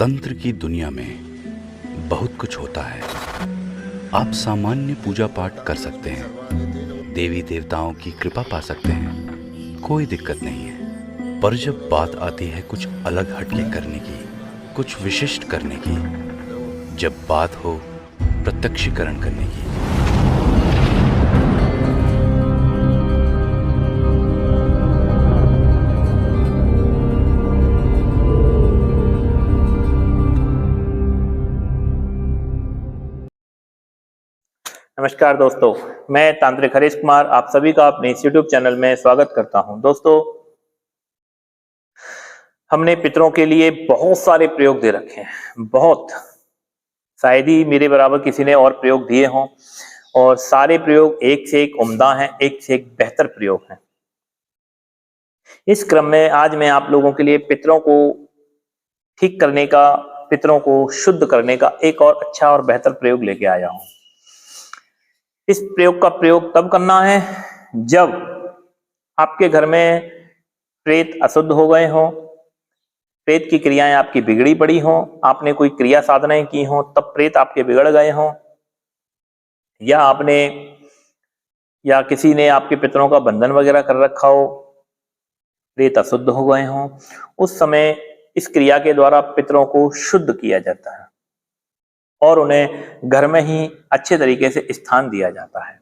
तंत्र की दुनिया में बहुत कुछ होता है। आप सामान्य पूजा पाठ कर सकते हैं, देवी देवताओं की कृपा पा सकते हैं, कोई दिक्कत नहीं है। पर जब बात आती है कुछ अलग हटके करने की, कुछ विशिष्ट करने की, जब बात हो प्रत्यक्षीकरण करने की, नमस्कार दोस्तों, मैं तांत्रिक हरीश कुमार आप सभी का अपने इस YouTube चैनल में स्वागत करता हूं। दोस्तों, हमने पितरों के लिए बहुत सारे प्रयोग दे रखे हैं, बहुत, शायद ही मेरे बराबर किसी ने और प्रयोग दिए हों, और सारे प्रयोग एक से एक उम्दा हैं, एक से एक बेहतर प्रयोग हैं। इस क्रम में आज मैं आप लोगों के लिए पितरों को ठीक करने का, पितरों को शुद्ध करने का एक और अच्छा और बेहतर प्रयोग लेके आया हूं। इस प्रयोग का प्रयोग तब करना है जब आपके घर में प्रेत अशुद्ध हो गए हों, प्रेत की क्रियाएं आपकी बिगड़ी पड़ी हों, आपने कोई क्रिया साधनाएं की हों तब प्रेत आपके बिगड़ गए हों, या किसी ने आपके पितरों का बंधन वगैरह कर रखा हो, प्रेत अशुद्ध हो गए हों, उस समय इस क्रिया के द्वारा पितरों को शुद्ध किया जाता है और उन्हें घर में ही अच्छे तरीके से स्थान दिया जाता है।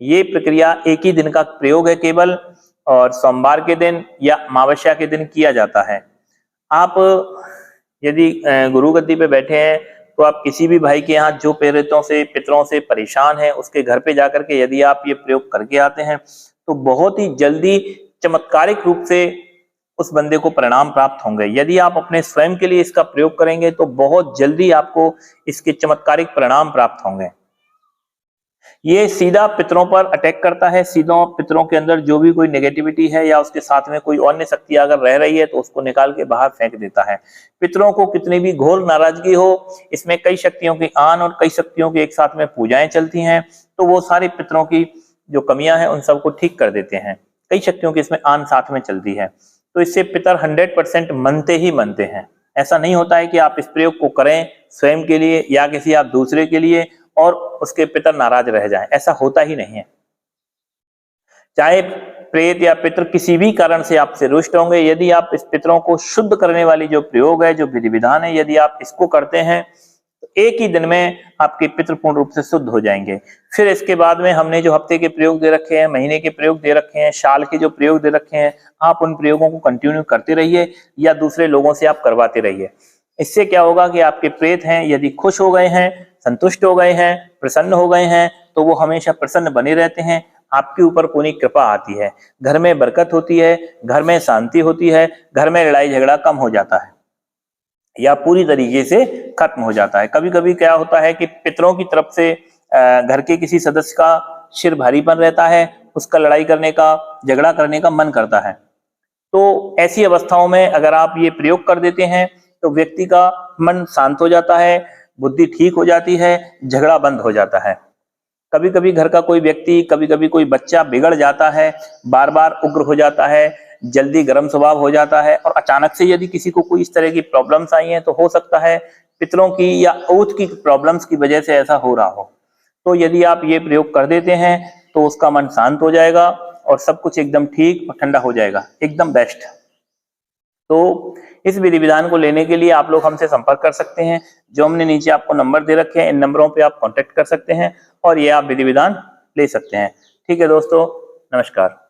ये प्रक्रिया एक ही दिन का प्रयोग है केवल, और सोमवार के दिन या अमावस्या के दिन किया जाता है। आप यदि गुरु गद्दी पे बैठे हैं तो आप किसी भी भाई के यहाँ जो पितरों से परेशान है उसके घर पे जाकर के यदि आप ये प्रयोग करके आते हैं तो बहुत ही जल्दी चमत्कारिक रूप से उस बंदे को परिणाम प्राप्त होंगे। यदि आप अपने स्वयं के लिए इसका प्रयोग करेंगे तो बहुत जल्दी आपको इसके चमत्कारिक परिणाम प्राप्त होंगे। ये सीधा पितरों पर अटैक करता है, सीधा पितरों के अंदर जो भी कोई नेगेटिविटी है या उसके साथ में कोई अन्य शक्ति अगर रह रही है तो उसको निकाल के बाहर फेंक देता है। पितरों को कितनी भी घोर नाराजगी हो, इसमें कई शक्तियों की आन और कई शक्तियों की एक साथ में पूजाएं चलती हैं, तो वो सारे पितरों की जो कमियां हैं उन सबको ठीक कर देते हैं। कई शक्तियों की इसमें आन साथ में चलती है, तो इससे पितर 100% मनते ही मनते हैं। ऐसा नहीं होता है कि आप इस प्रयोग को करें स्वयं के लिए या किसी आप दूसरे के लिए और उसके पितर नाराज रह जाएं, ऐसा होता ही नहीं है। चाहे प्रेत या पितर किसी भी कारण से आपसे रुष्ट होंगे, यदि आप इस पितरों को शुद्ध करने वाली जो प्रयोग है, जो विधि विधान है, यदि आप इसको करते हैं तो एक ही दिन में आपके पितर पूर्ण रूप से शुद्ध हो जाएंगे। फिर इसके बाद में हमने जो हफ्ते के प्रयोग दे रखे हैं, महीने के प्रयोग दे रखे हैं, साल के जो प्रयोग दे रखे हैं, आप उन प्रयोगों को कंटिन्यू करते रहिए या दूसरे लोगों से आप करवाते रहिए। इससे क्या होगा कि आपके प्रेत हैं यदि खुश हो गए हैं, संतुष्ट हो गए हैं, प्रसन्न हो गए हैं, तो वो हमेशा प्रसन्न बने रहते हैं। आपके ऊपर पूरी कृपा आती है, घर में बरकत होती है, घर में शांति होती है, घर में लड़ाई झगड़ा कम हो जाता है या पूरी तरीके से खत्म हो जाता है। कभी कभी क्या होता है कि पितरों की तरफ से घर के किसी सदस्य का सिर भारीपन रहता है, उसका लड़ाई करने का, झगड़ा करने का मन करता है। तो ऐसी अवस्थाओं में अगर आप ये प्रयोग कर देते हैं तो व्यक्ति का मन शांत हो जाता है, बुद्धि ठीक हो जाती है, झगड़ा बंद हो जाता है। कभी कभी घर का कोई व्यक्ति, कभी कभी कोई बच्चा बिगड़ जाता है, बार बार उग्र हो जाता है, जल्दी गर्म स्वभाव हो जाता है, और अचानक से यदि किसी को कोई इस तरह की प्रॉब्लम्स आई हैं तो हो सकता है पितरों की या औत की प्रॉब्लम्स की वजह से ऐसा हो रहा हो। तो यदि आप ये प्रयोग कर देते हैं तो उसका मन शांत हो जाएगा और सब कुछ एकदम ठीक और ठंडा हो जाएगा, एकदम बेस्ट। तो इस विधि विधान को लेने के लिए आप लोग हमसे संपर्क कर सकते हैं, जो हमने नीचे आपको नंबर दे रखे हैं, इन नंबरों पे आप कांटेक्ट कर सकते हैं और ये आप विधि विधान ले सकते हैं। ठीक है दोस्तों, नमस्कार।